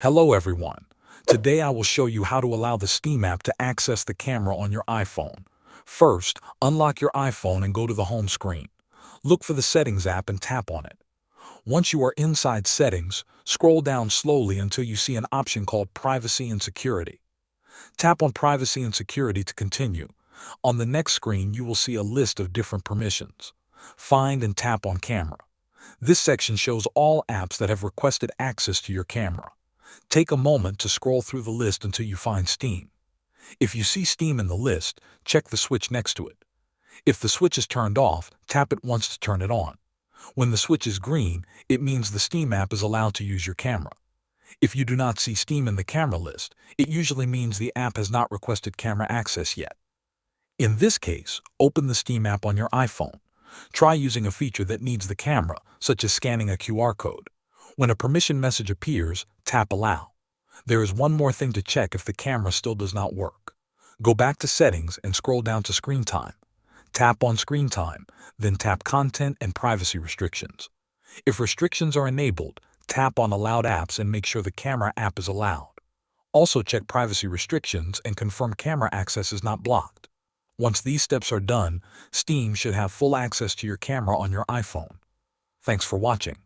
Hello everyone. Today I will show you how to allow the Steam app to access the camera on your iPhone. First, unlock your iPhone and go to the home screen. Look for the Settings app and tap on it. Once you are inside Settings, scroll down slowly until you see an option called Privacy and Security. Tap on Privacy and Security to continue. On the next screen you will see a list of different permissions. Find and tap on Camera. This section shows all apps that have requested access to your camera. Take a moment to scroll through the list until you find Steam. If you see Steam in the list, check the switch next to it. If the switch is turned off, tap it once to turn it on. When the switch is green, it means the Steam app is allowed to use your camera. If you do not see Steam in the camera list, it usually means the app has not requested camera access yet. In this case, open the Steam app on your iPhone. Try using a feature that needs the camera, such as scanning a QR code. When a permission message appears, tap Allow. There is one more thing to check if the camera still does not work. Go back to Settings and scroll down to Screen Time. Tap on Screen Time, then tap Content and Privacy Restrictions. If restrictions are enabled, tap on Allowed Apps and make sure the camera app is allowed. Also check privacy restrictions and confirm camera access is not blocked. Once these steps are done, Steam should have full access to your camera on your iPhone. Thanks for watching.